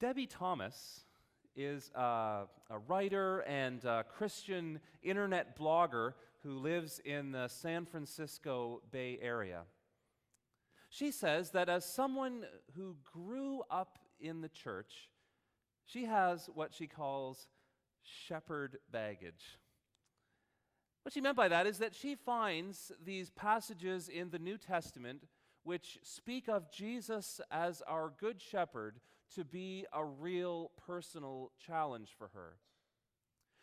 Debbie Thomas is a writer and a Christian internet blogger who lives in the San Francisco Bay Area. She says that as someone who grew up in the church, she has what she calls shepherd baggage. What she meant by that is that she finds these passages in the New Testament which speak of Jesus as our good shepherd to be a real personal challenge for her.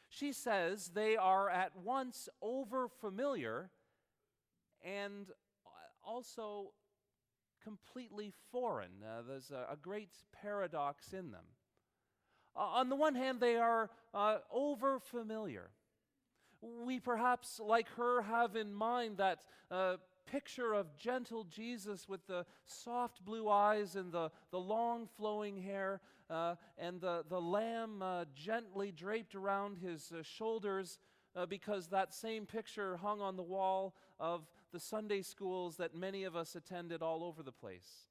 She says they are at once over-familiar and also completely foreign. There's a great paradox in them. On the one hand, they are over-familiar. We perhaps, like her, have in mind that picture of gentle Jesus with the soft blue eyes and the long flowing hair and the lamb gently draped around his shoulders because that same picture hung on the wall of the Sunday schools that many of us attended all over the place.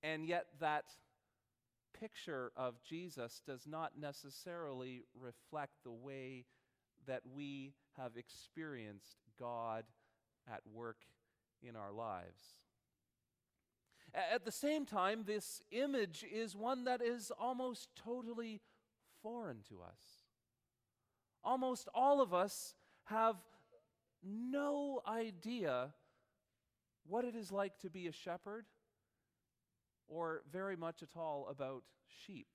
And yet that picture of Jesus does not necessarily reflect the way that we have experienced God at work in our lives. At the same time, this image is one that is almost totally foreign to us. Almost all of us have no idea what it is like to be a shepherd, or very much at all about sheep,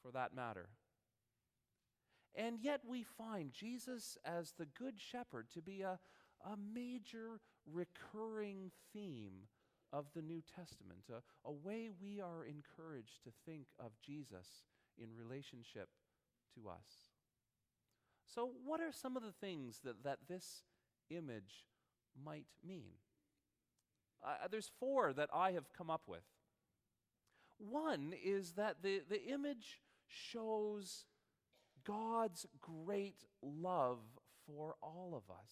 for that matter. And yet we find Jesus as the Good Shepherd to be a major recurring theme of the New Testament, a way we are encouraged to think of Jesus in relationship to us. So what are some of the things that this image might mean? There's four that I have come up with. One is that the image shows God's great love for all of us.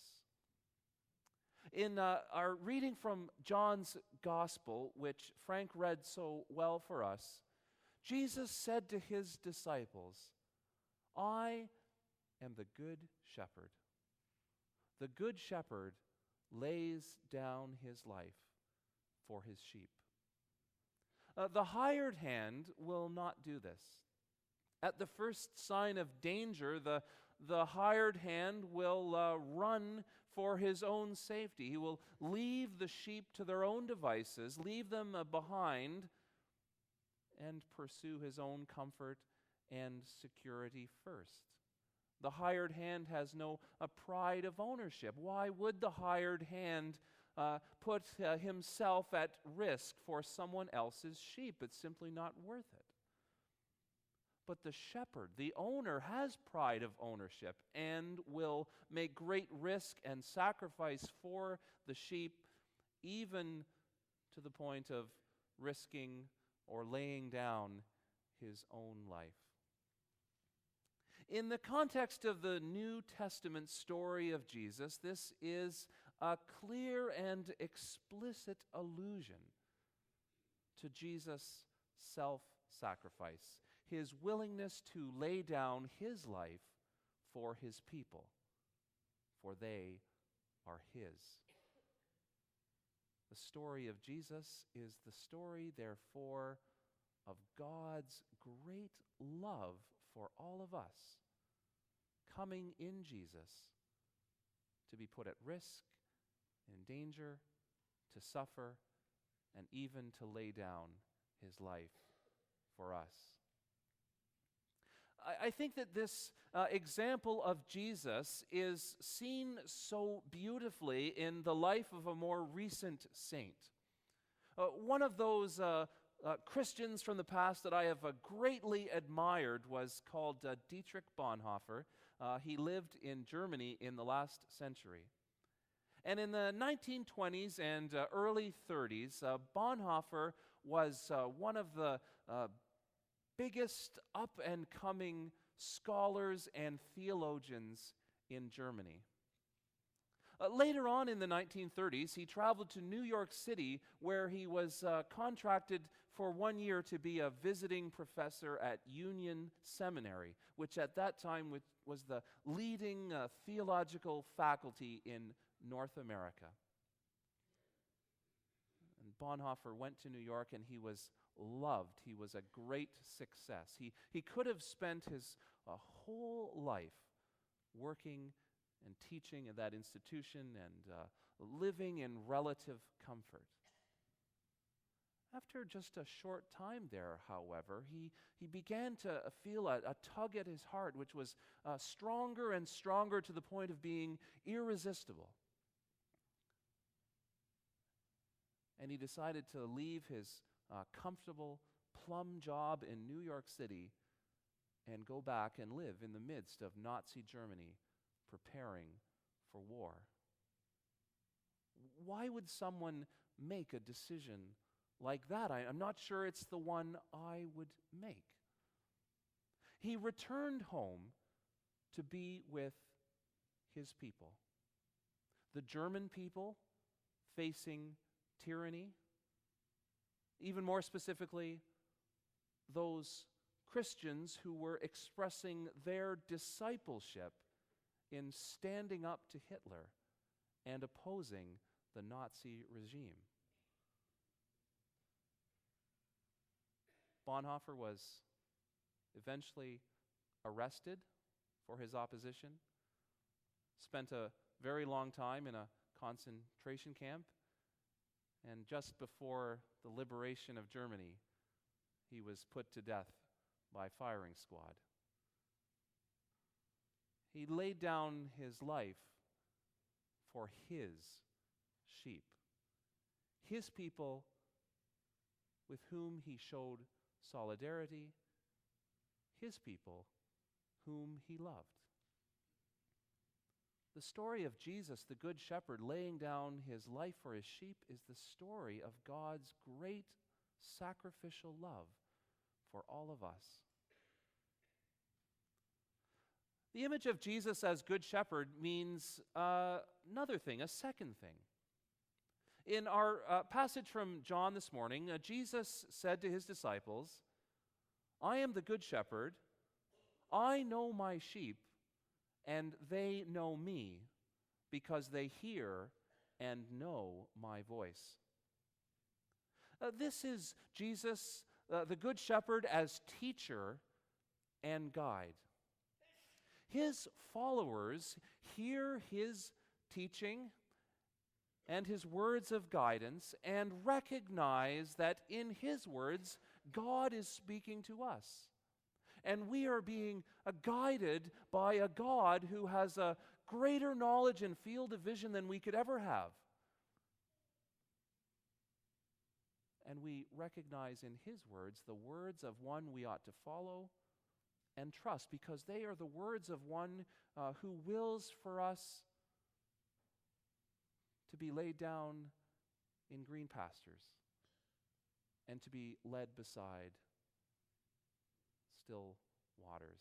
In our reading from John's Gospel, which Frank read so well for us, Jesus said to his disciples, "I am the good shepherd. The good shepherd lays down his life for his sheep. The hired hand will not do this. At the first sign of danger, the hired hand will run for his own safety. He will leave the sheep to their own devices, leave them behind, and pursue his own comfort and security first. The hired hand has no pride of ownership. Why would the hired hand put himself at risk for someone else's sheep? It's simply not worth it. But the shepherd, the owner, has pride of ownership and will make great risk and sacrifice for the sheep, even to the point of risking or laying down his own life. In the context of the New Testament story of Jesus, this is a clear and explicit allusion to Jesus' self-sacrifice, his willingness to lay down his life for his people, for they are his. The story of Jesus is the story, therefore, of God's great love for all of us, coming in Jesus to be put at risk, in danger, to suffer, and even to lay down his life for us. I think that this example of Jesus is seen so beautifully in the life of a more recent saint. One of those Christians from the past that I have greatly admired was called Dietrich Bonhoeffer. He lived in Germany in the last century. And in the 1920s and early 30s, Bonhoeffer was one of the biggest up-and-coming scholars and theologians in Germany. Later on in the 1930s, he traveled to New York City, where he was contracted for 1 year to be a visiting professor at Union Seminary, which at that time was the leading theological faculty in North America. And Bonhoeffer went to New York, and he was loved. He was a great success. He could have spent his whole life working and teaching at that institution and living in relative comfort. After just a short time there, however, he began to feel a tug at his heart, which was stronger and stronger to the point of being irresistible. And he decided to leave his comfortable plum job in New York City and go back and live in the midst of Nazi Germany, preparing for war. Why would someone make a decision like that? I'm not sure it's the one I would make. He returned home to be with his people. The German people facing tyranny, even more specifically, those Christians who were expressing their discipleship in standing up to Hitler and opposing the Nazi regime. Bonhoeffer was eventually arrested for his opposition, spent a very long time in a concentration camp, and just before the liberation of Germany, he was put to death by firing squad. He laid down his life for his sheep, his people with whom he showed solidarity, his people whom he loved. The story of Jesus, the Good Shepherd, laying down his life for his sheep is the story of God's great sacrificial love for all of us. The image of Jesus as Good Shepherd means another thing, a second thing. In our passage from John this morning, Jesus said to his disciples, "I am the Good Shepherd. I know my sheep, and they know me, because they hear and know my voice." This is Jesus, the Good Shepherd, as teacher and guide. His followers hear his teaching and his words of guidance and recognize that in his words, God is speaking to us. And we are being guided by a God who has a greater knowledge and field of vision than we could ever have. And we recognize in his words the words of one we ought to follow and trust, because they are the words of one who wills for us to be laid down in green pastures and to be led beside still waters.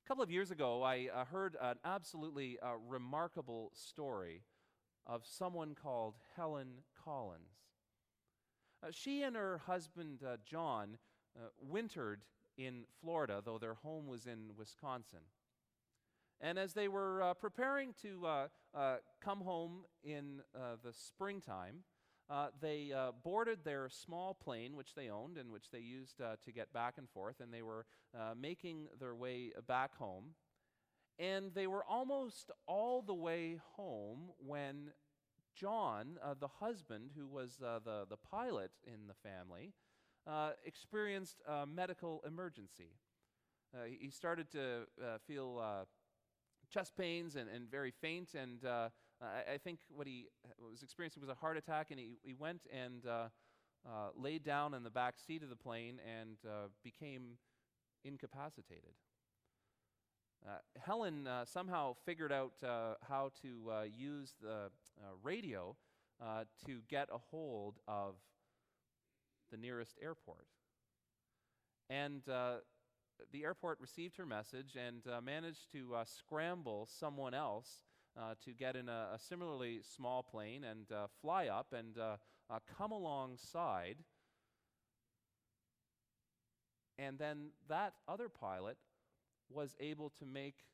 A couple of years ago, I heard an absolutely remarkable story of someone called Helen Collins. She and her husband, John, wintered in Florida, though their home was in Wisconsin. And as they were preparing to come home in the springtime, they boarded their small plane, which they owned and which they used to get back and forth, and they were making their way back home. And they were almost all the way home when John, the husband, who was the pilot in the family, experienced a medical emergency. He started to feel chest pains and very faint, and I think what he was experiencing was a heart attack, and he went and laid down in the back seat of the plane and became incapacitated. Helen somehow figured out how to use the radio to get a hold of the nearest airport. And the airport received her message and managed to scramble someone else to get in a similarly small plane and fly up and come alongside. And then that other pilot was able to make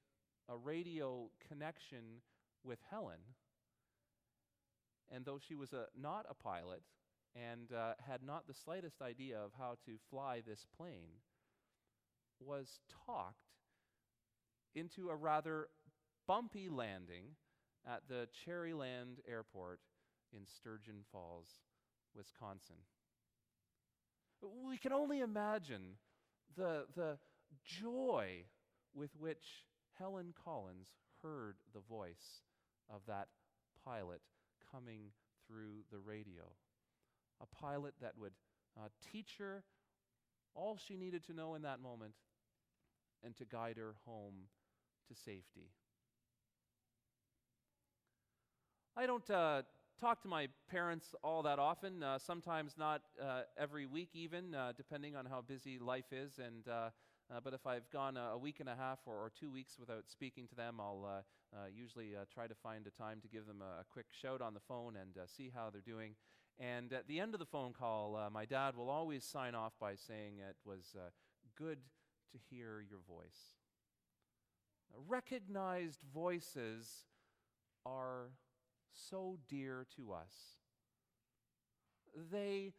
a radio connection with Helen. And though she was not a pilot and had not the slightest idea of how to fly this plane, was talked into a rather bumpy landing at the Cherryland Airport in Sturgeon Falls, Wisconsin. We can only imagine the joy with which Helen Collins heard the voice of that pilot coming through the radio. A pilot that would teach her all she needed to know in that moment and to guide her home to safety. I don't talk to my parents all that often, sometimes not every week even, depending on how busy life is. But if I've gone a week and a half or 2 weeks without speaking to them, I'll usually try to find a time to give them a quick shout on the phone and see how they're doing. And at the end of the phone call, my dad will always sign off by saying it was good to hear your voice. Recognized voices are so dear to us. They,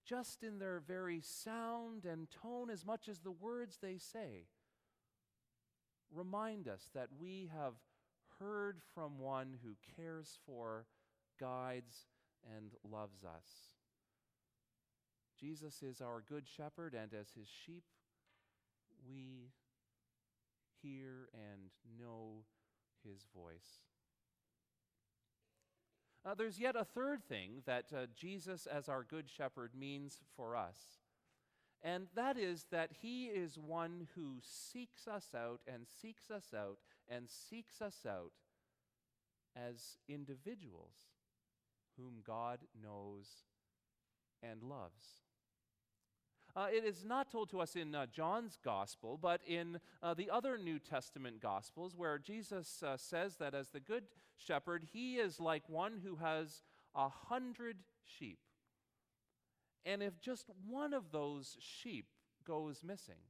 just in their very sound and tone, as much as the words they say, remind us that we have heard from one who cares for, guides, and loves us. Jesus is our good shepherd, and as his sheep, we hear and know his voice. There's yet a third thing that Jesus as our good shepherd means for us, and that is that he is one who seeks us out and seeks us out and seeks us out as individuals whom God knows and loves. It is not told to us in John's Gospel, but in the other New Testament Gospels, where Jesus says that as the Good Shepherd, he is like one who has 100 sheep. And if just one of those sheep goes missing,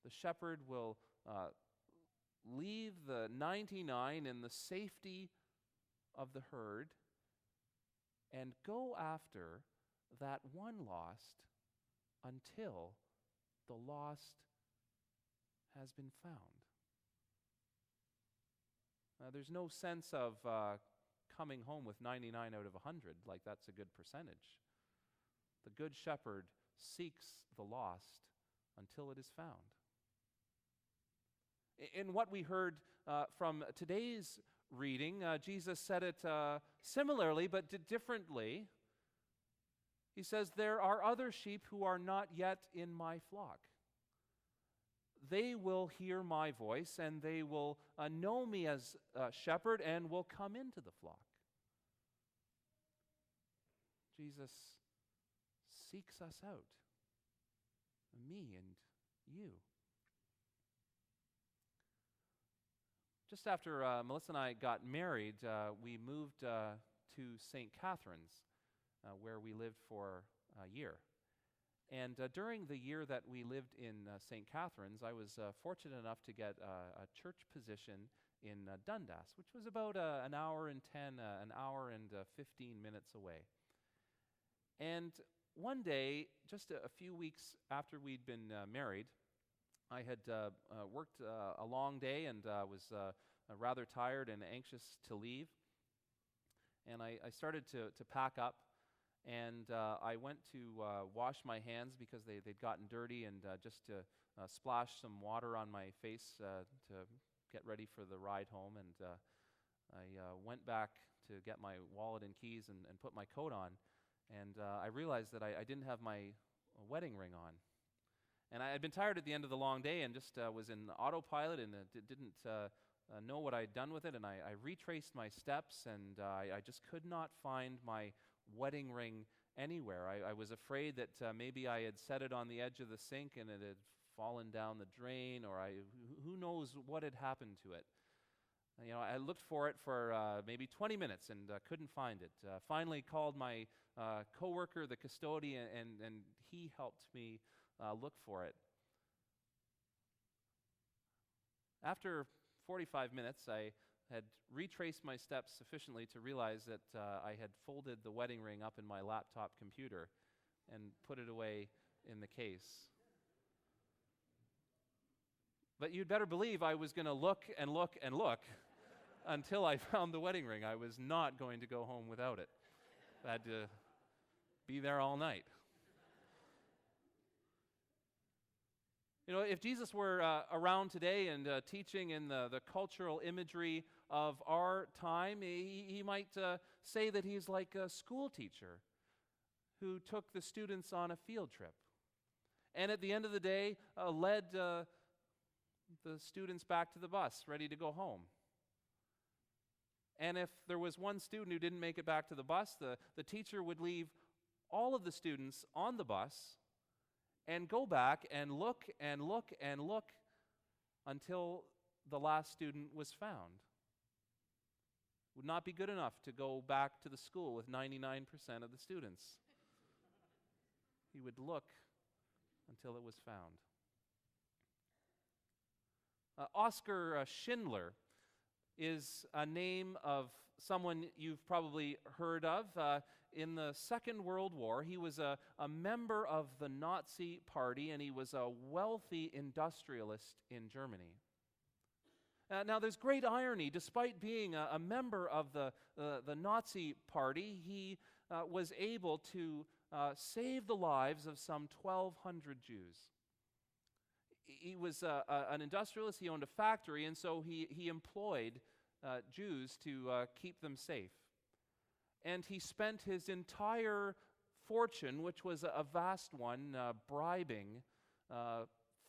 the shepherd will leave the 99 in the safety of the herd and go after that one lost until the lost has been found. There's no sense of coming home with 99 out of 100, like that's a good percentage. The good shepherd seeks the lost until it is found. In what we heard from today's reading, Jesus said it similarly but differently. He says, "There are other sheep who are not yet in my flock. They will hear my voice, and they will know me as a shepherd and will come into the flock." Jesus seeks us out, me and you. Just after Melissa and I got married, we moved to St. Catharines, where we lived for a year. And during the year that we lived in St. Catharines, I was fortunate enough to get a church position in Dundas, which was about an hour and 15 minutes away. And one day, just a few weeks after we'd been married, I had worked a long day and was rather tired and anxious to leave. And I started to pack up. And I went to wash my hands because they'd gotten dirty, and just to splash some water on my face to get ready for the ride home. And I went back to get my wallet and keys and put my coat on. And I realized that I didn't have my wedding ring on. And I had been tired at the end of the long day and just was in autopilot and didn't know what I'd done with it. And I retraced my steps, and I just could not find my wedding ring anywhere. I was afraid that maybe I had set it on the edge of the sink and it had fallen down the drain, or who knows what had happened to it. I looked for it for maybe 20 minutes and couldn't find it. Finally called my coworker, the custodian, and he helped me look for it. After 45 minutes, I had retraced my steps sufficiently to realize that I had folded the wedding ring up in my laptop computer and put it away in the case. But you'd better believe I was going to look and look and look until I found the wedding ring. I was not going to go home without it. I had to be there all night. If Jesus were around today and teaching in the cultural imagery of our time, he might say that he's like a school teacher who took the students on a field trip. And at the end of the day, led the students back to the bus, ready to go home. And if there was one student who didn't make it back to the bus, the teacher would leave all of the students on the bus and go back and look and look and look until the last student was found. Would not be good enough to go back to the school with 99% of the students. He would look until it was found. Oskar Schindler is a name of someone you've probably heard of. In the Second World War, he was a member of the Nazi Party, and he was a wealthy industrialist in Germany. Now, there's great irony. Despite being a member of the Nazi Party, he was able to save the lives of some 1,200 Jews. He was an industrialist. He owned a factory, and so he employed Jews to keep them safe. And he spent his entire fortune, which was a vast one, bribing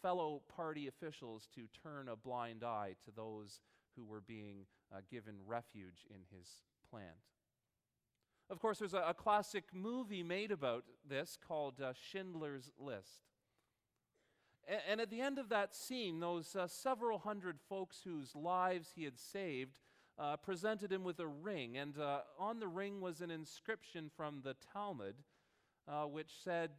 fellow party officials to turn a blind eye to those who were being given refuge in his plant. Of course, there's a classic movie made about this called Schindler's List. And at the end of that scene, those several hundred folks whose lives he had saved presented him with a ring, and on the ring was an inscription from the Talmud, which said,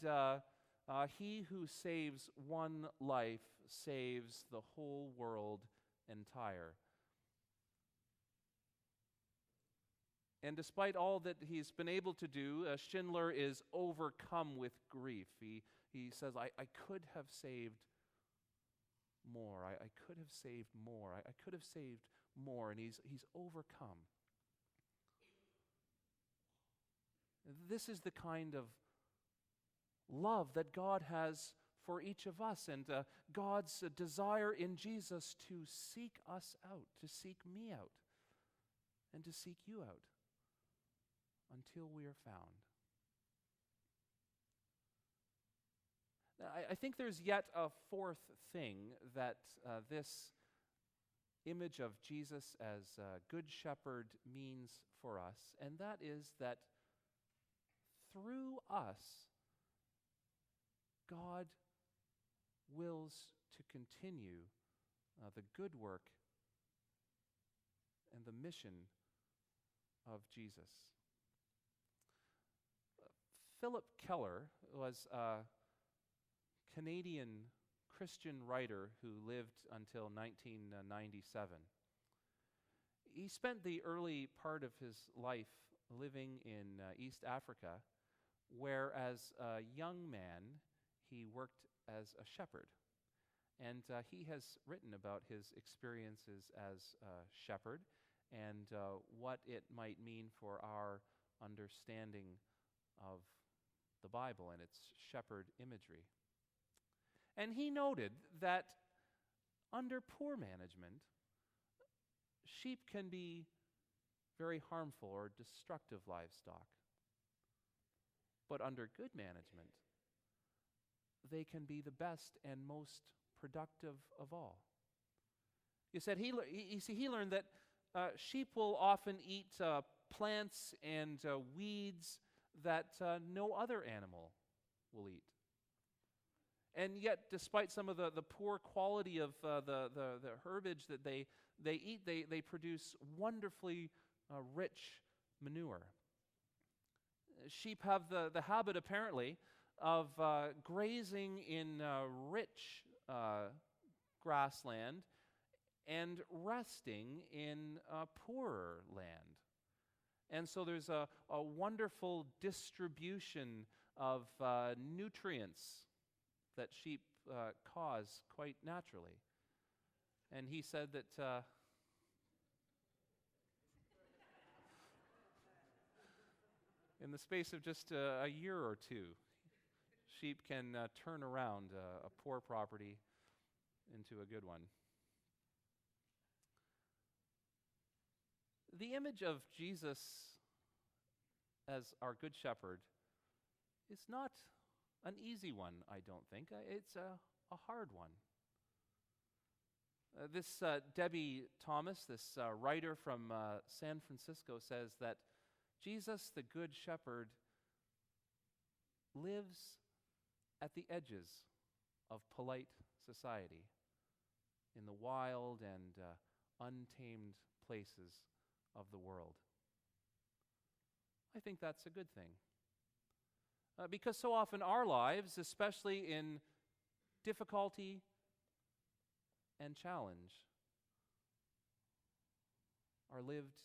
"He who saves one life saves the whole world entire." And despite all that he's been able to do, Schindler is overcome with grief. He says, I could have saved more. I could have saved more. I could have saved more. And he's overcome. This is the kind of love that God has for each of us, and God's desire in Jesus to seek us out, to seek me out, and to seek you out until we are found. Now, I think there's yet a fourth thing that this image of Jesus as Good Shepherd means for us, and that is that through us, God wills to continue the good work and the mission of Jesus. Philip Keller was a Canadian Christian writer who lived until 1997. He spent the early part of his life living in East Africa, where as a young man he worked as a shepherd. And he has written about his experiences as a shepherd and what it might mean for our understanding of the Bible and its shepherd imagery. And he noted that under poor management, sheep can be very harmful or destructive livestock. But under good management, they can be the best and most productive of all. He said he learned that sheep will often eat plants and weeds that no other animal will eat. And yet, despite some of the poor quality of the herbage that they eat, they produce wonderfully rich manure. Sheep have the habit, apparently, of grazing in rich grassland and resting in poorer land. And so there's a wonderful distribution of nutrients that sheep cause quite naturally. And he said that in the space of just a year or two, sheep can turn around a poor property into a good one. The image of Jesus as our good shepherd is not an easy one, I don't think. It's a hard one. This Debbie Thomas, this writer from San Francisco, says that Jesus, the Good Shepherd, lives at the edges of polite society, in the wild and untamed places of the world. I think that's a good thing. Because so often our lives, especially in difficulty and challenge, are lived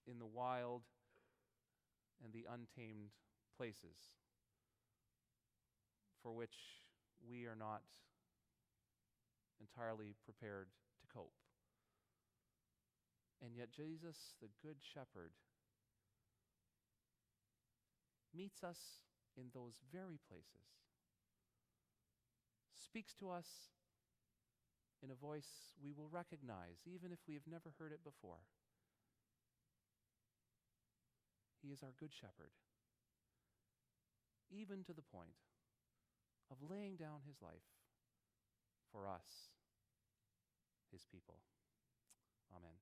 in the wild and the untamed places for which we are not entirely prepared to cope. And yet Jesus, the Good Shepherd, meets us in those very places, speaks to us in a voice we will recognize, even if we have never heard it before. He is our Good Shepherd, even to the point of laying down his life for us, his people. Amen.